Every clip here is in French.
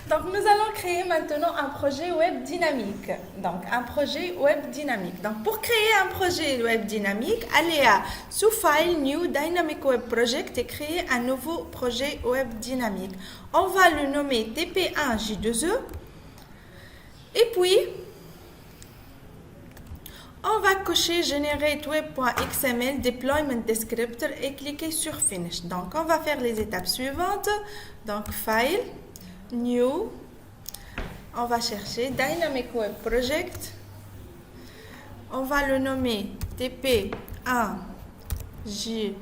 Donc, nous allons créer maintenant un projet web dynamique. Donc, un projet web dynamique. Donc, pour créer un projet web dynamique, allez à sous File, New, Dynamic Web Project et créer un nouveau projet web dynamique. On va le nommer TP1J2E. Et puis, on va cocher Generate Web.xml Deployment Descriptor et cliquer sur Finish. Donc, on va faire les étapes suivantes. Donc, File, New, on va chercher Dynamic Web Project. On va le nommer TP1J2E.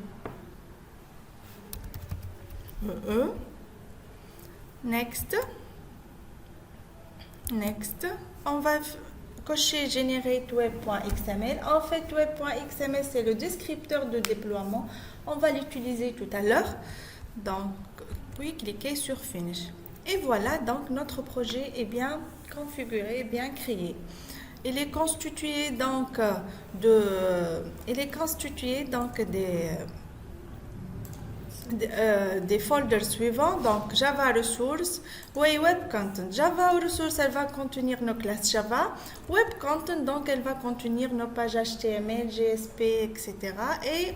Next. Next. On va cocher Generate Web.xml. En fait, Web.xml, c'est le descripteur de déploiement. On va l'utiliser tout à l'heure. Donc, puis cliquer sur Finish. Et voilà, donc notre projet est bien configuré, bien créé. Il est constitué donc des folders suivants, donc Java Resource, Web Content. Java Resource, elle va contenir nos classes Java. Web Content, donc elle va contenir nos pages HTML, GSP, etc. Et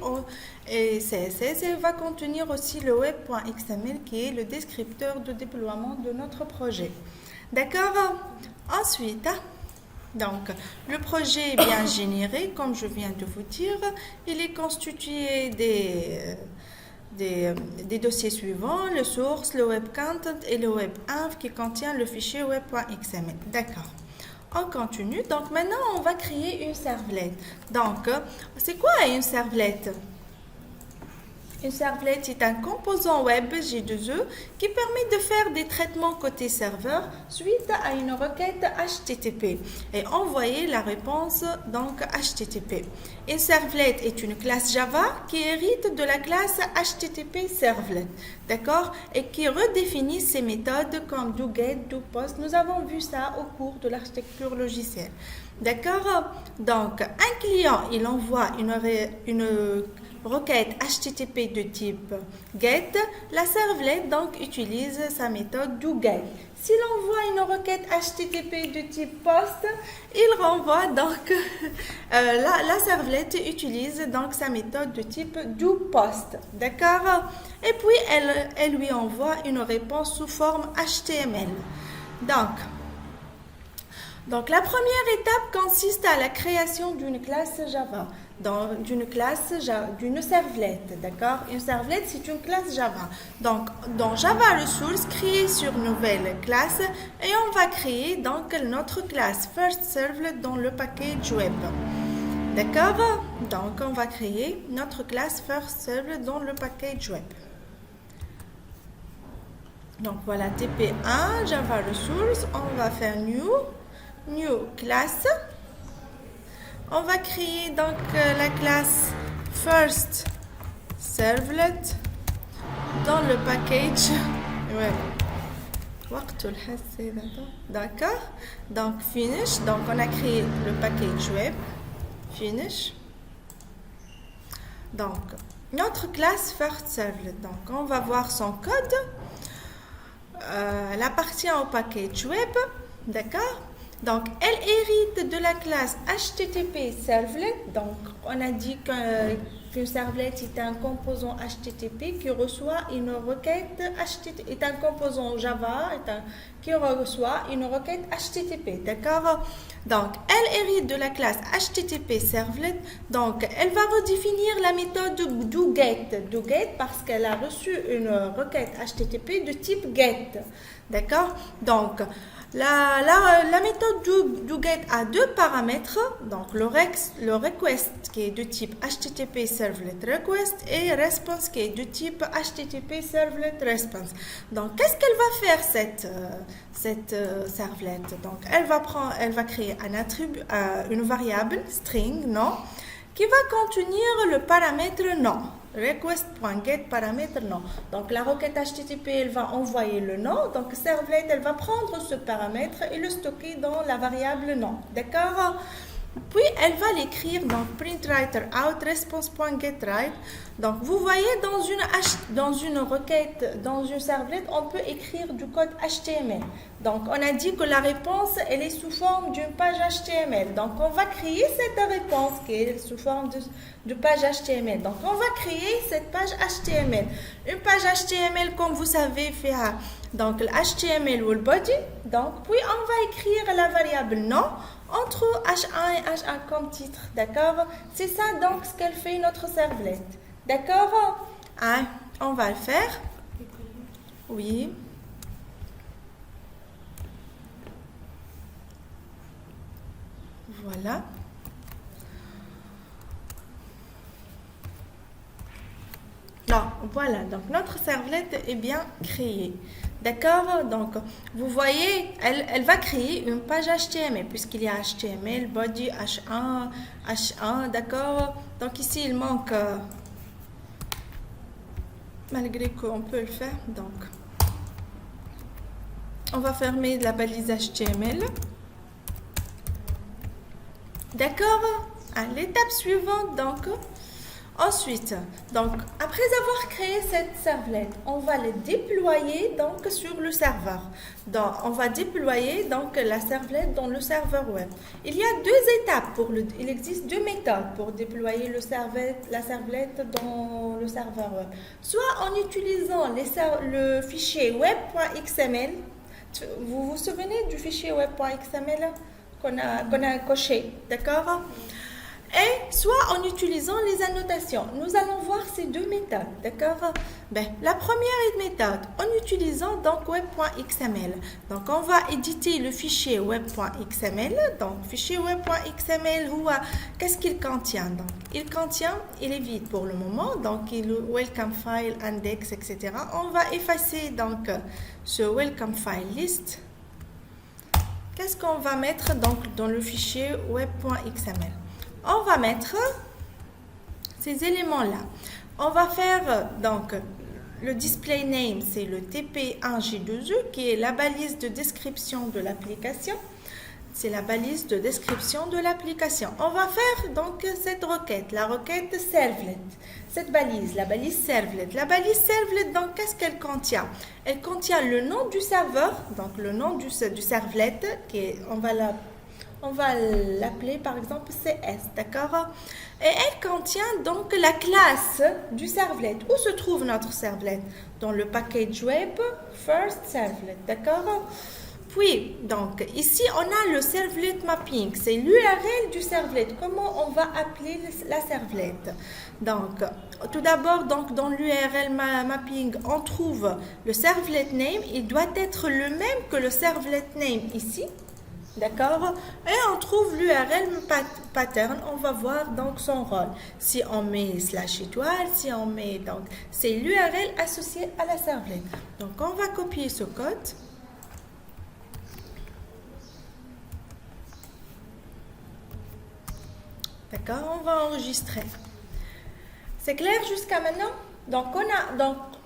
CSS, elle va contenir aussi le web.xml qui est le descripteur de déploiement de notre projet. D'accord? Ensuite, donc, le projet est bien généré, comme je viens de vous dire. Il est constitué des dossiers suivants, le source, le web content et le web inf qui contient le fichier web.xml. D'accord. On continue. Donc maintenant, on va créer une servlette. Donc, c'est quoi une servlette? Une servlette est un composant web J2E qui permet de faire des traitements côté serveur suite à une requête HTTP et envoyer la réponse donc HTTP. Une servlette est une classe Java qui hérite de la classe HTTP servlet, d'accord, et qui redéfinit ses méthodes comme doGet, doPost. Nous avons vu ça au cours de l'architecture logicielle, d'accord. Donc, un client, il envoie une requête HTTP de type GET, la servlette donc utilise sa méthode doGet. S'il envoie une requête HTTP de type POST, il renvoie donc la servlette utilise donc sa méthode de type doPost, d'accord? Et puis elle lui envoie une réponse sous forme HTML. Donc la première étape consiste à la création d'une classe Java. D'une servlette, d'accord? Une servlette, c'est une classe Java. Donc, dans Java Resource, créer sur nouvelle classe et on va créer donc notre classe First Servlet dans le package web. D'accord? Donc, on va créer notre classe First Servlet dans le package web. Donc, voilà TP1, Java Resource, on va faire New class. On va créer donc la classe First Servlet dans le package web. D'accord. Donc Finish. Donc on a créé le package web. Finish. Donc notre classe First Servlet. Donc on va voir son code. Elle appartient au package web. D'accord. Donc, elle hérite de la classe HTTP Servlet. Donc, on a dit qu'une servlet est un composant HTTP qui reçoit une requête HTTP, est un composant Java qui reçoit une requête HTTP. D'accord? Donc, elle hérite de la classe HTTP Servlet. Donc, elle va redéfinir la méthode doGet. doGet parce qu'elle a reçu une requête HTTP de type GET. D'accord? Donc, la méthode doGet a deux paramètres, donc le request qui est de type HTTP Servlet Request et response qui est de type HTTP Servlet Response. Donc, qu'est-ce qu'elle va faire cette servlette? Donc, elle va créer un attribut, une variable string non qui va contenir le paramètre non. Request.get paramètre non. Donc la requête HTTP, elle va envoyer le nom. Donc servlet, elle va prendre ce paramètre et le stocker dans la variable non. D'accord? Puis elle va l'écrire donc printWriter out response.getWrite. Donc vous voyez dans une requête, dans une servlette, on peut écrire du code HTML. Donc on a dit que la réponse elle est sous forme d'une page HTML. Donc on va créer cette réponse qui est sous forme de page HTML. Donc on va créer cette page HTML. Une page HTML comme vous savez fait donc le HTML ou le body. Donc puis on va écrire la variable nom entre H1 et H1 comme titre, d'accord? C'est ça donc ce qu'elle fait notre servlette, d'accord? Ah, on va le faire. Oui. Voilà. Non, voilà, donc notre servlette est bien créée. D'accord? Donc, vous voyez, elle va créer une page HTML, puisqu'il y a HTML, body, H1, d'accord? Donc ici, il manque, malgré qu'on peut le faire, donc, on va fermer la balise HTML. D'accord? À l'étape suivante, donc, ensuite, donc, après avoir créé cette servlette, on va le déployer donc sur le serveur. Donc, on va déployer donc la servlette dans le serveur web. Il y a deux étapes il existe deux méthodes pour déployer la servlette dans le serveur web. Soit en utilisant le fichier web.xml. Vous vous souvenez du fichier web.xml qu'on a coché, d'accord? Et soit en utilisant les annotations. Nous allons voir ces deux méthodes, d'accord? La première méthode, en utilisant donc web.xml. Donc, on va éditer le fichier web.xml. Donc, fichier web.xml, qu'est-ce qu'il contient? Donc, il est vide pour le moment. Donc, welcome file, index, etc. On va effacer donc ce welcome file list. Qu'est-ce qu'on va mettre donc dans le fichier web.xml? On va mettre ces éléments-là. On va faire donc le display name, c'est le TP1J2E qui est la balise de description de l'application. C'est la balise de description de l'application. On va faire donc cette requête, la requête servlet. Cette balise, la balise servlet. La balise servlet, donc qu'est-ce qu'elle contient? Elle contient le nom du serveur, donc le nom du servlet, on va l'appeler par exemple CS, d'accord? Et elle contient donc la classe du servlet. Où se trouve notre servlet? Dans le package web first servlet, d'accord? Puis, donc, ici, on a le servlet mapping. C'est l'URL du servlet. Comment on va appeler la servlet? Donc, tout d'abord, donc, dans l'URL mapping, on trouve le servlet name. Il doit être le même que le servlet name ici. D'accord? Et on trouve l'URL pattern, on va voir donc son rôle. Si on met /étoile, si on met donc, c'est l'URL associé à la servlet. Donc on va copier ce code. D'accord? On va enregistrer. C'est clair jusqu'à maintenant? Donc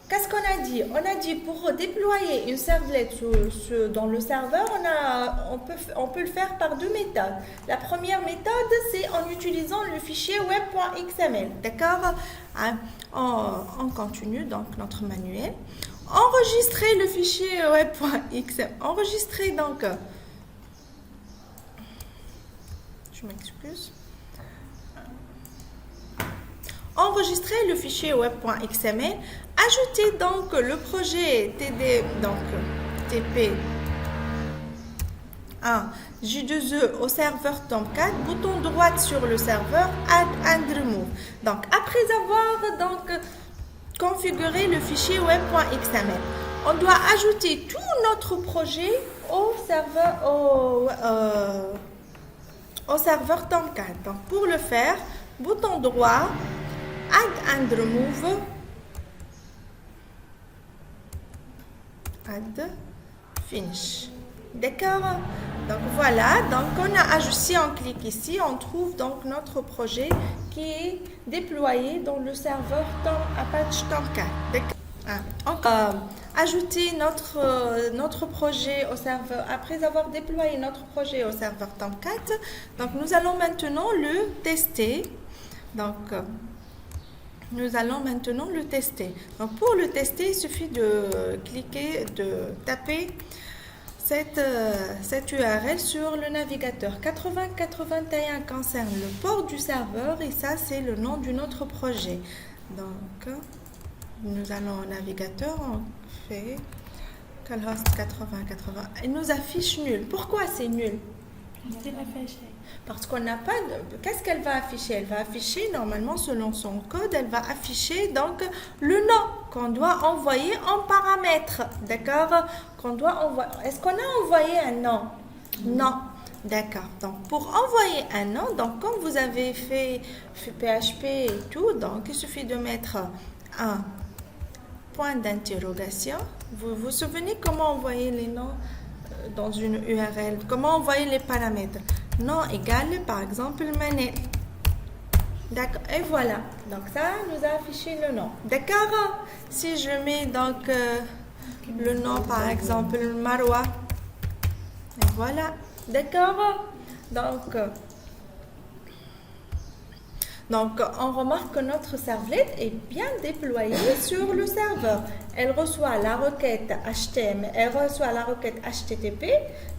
qu'est-ce qu'on a dit? On a dit pour déployer une servlette dans le serveur, on peut le faire par deux méthodes. La première méthode, c'est en utilisant le fichier web.xml. D'accord? On continue donc notre manuel. Enregistrer le fichier web.xml. Enregistrer donc. Je m'excuse. Enregistrer le fichier web.xml, ajouter donc le projet TD, donc TP1 J2E au serveur Tomcat, bouton droit sur le serveur, Add and Remove. Donc après avoir donc configuré le fichier web.xml, on doit ajouter tout notre projet au serveur Tomcat. Donc pour le faire, bouton droit, Add and Remove, Add, Finish. D'accord? Donc voilà, donc on a ajouté, si on clique ici, on trouve donc notre projet qui est déployé dans le serveur Apache Tomcat. Ajouter notre projet au serveur, après avoir déployé notre projet au serveur Tomcat, donc nous allons maintenant le tester. Donc, nous allons maintenant le tester. Donc, pour le tester, il suffit de cliquer, de taper cette URL sur le navigateur. 8081 concerne le port du serveur et ça, c'est le nom de notre projet. Donc, nous allons au navigateur, on fait localhost 8080. Il nous affiche nul. Pourquoi c'est nul? Parce qu'on n'a pas de... Qu'est-ce qu'elle va afficher? Elle va afficher, normalement, selon son code, elle va afficher donc le nom qu'on doit envoyer en paramètre. D'accord? Qu'on doit envoyer. Est-ce qu'on a envoyé un nom? Non. D'accord. Donc, pour envoyer un nom, donc comme vous avez fait PHP et tout, donc il suffit de mettre un point d'interrogation. Vous vous souvenez comment envoyer les noms dans une URL? Comment envoyer les paramètres? Nom égal, par exemple, Manel. D'accord. Et voilà. Donc, ça nous a affiché le nom. D'accord. Si je mets donc le nom, par exemple, Marwa. Et voilà. D'accord. Donc, on remarque que notre servlet est bien déployée sur le serveur. Elle reçoit la requête HTML, elle reçoit la requête HTTP,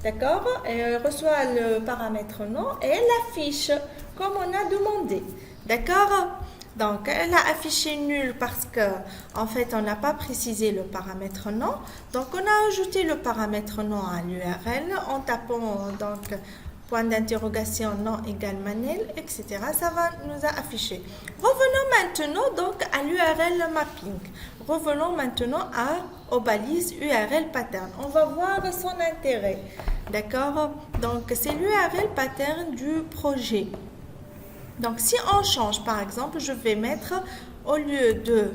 d'accord? Elle reçoit le paramètre nom et elle affiche comme on a demandé, d'accord? Donc, elle a affiché nul parce que, en fait, on n'a pas précisé le paramètre nom. Donc, on a ajouté le paramètre nom à l'URL en tapant donc point d'interrogation nom égale Manel, etc. Ça va nous afficher. Revenons maintenant donc à l'URL mapping. Revenons maintenant aux balises URL pattern. On va voir son intérêt. D'accord? Donc, c'est l'URL pattern du projet. Donc, si on change, par exemple, je vais mettre au lieu de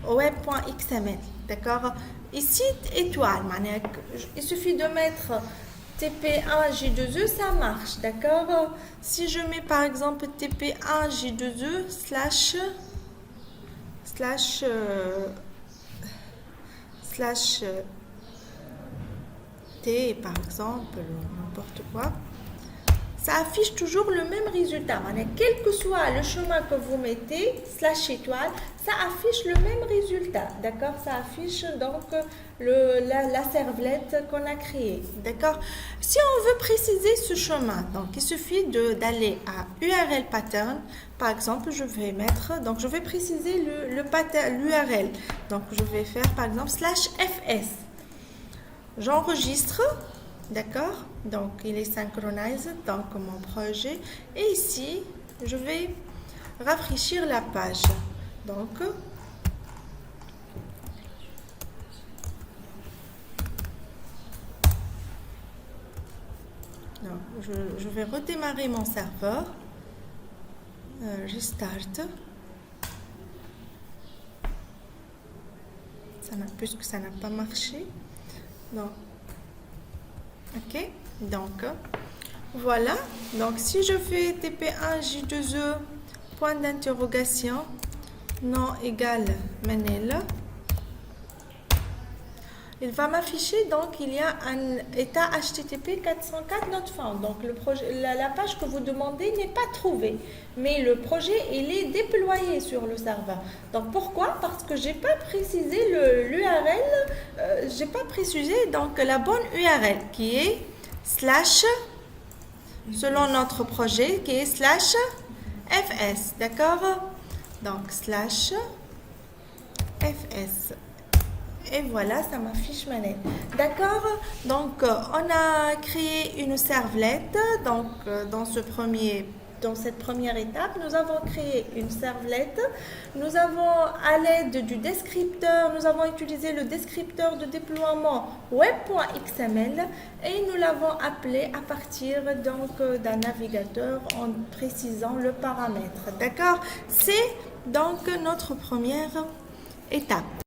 web.xml, d'accord? Ici, étoile, il suffit de mettre TP1J2E, ça marche, d'accord? Si je mets par exemple TP1J2E slash T, par exemple, n'importe quoi, ça affiche toujours le même résultat. Quel que soit le chemin que vous mettez, slash étoile, ça affiche le même résultat. D'accord? Ça affiche donc la servlette qu'on a créée. D'accord? Si on veut préciser ce chemin, donc il suffit d'aller à URL pattern. Par exemple, je vais préciser l'URL. Donc, je vais faire par exemple /fs. J'enregistre. D'accord? Donc, il est synchronisé dans mon projet. Et ici, je vais rafraîchir la page. Donc, je vais redémarrer mon serveur. Restart. Puisque ça n'a pas marché. Donc, ok, donc voilà. Donc si je fais TP1J2E point d'interrogation nom égal Manel, il va m'afficher donc il y a un état HTTP 404 not found. Donc le projet, la page que vous demandez n'est pas trouvée, mais le projet il est déployé sur le serveur. Donc pourquoi? Parce que j'ai pas précisé l'URL, j'ai pas précisé donc la bonne URL qui est slash selon notre projet qui est slash fs, d'accord? Donc slash fs. Et voilà, ça m'affiche Manel. D'accord? Donc, on a créé une servlette. Donc, dans cette première étape, nous avons créé une servlette. Nous avons, à l'aide du descripteur, nous avons utilisé le descripteur de déploiement web.xml et nous l'avons appelé à partir donc d'un navigateur en précisant le paramètre. D'accord? C'est donc notre première étape.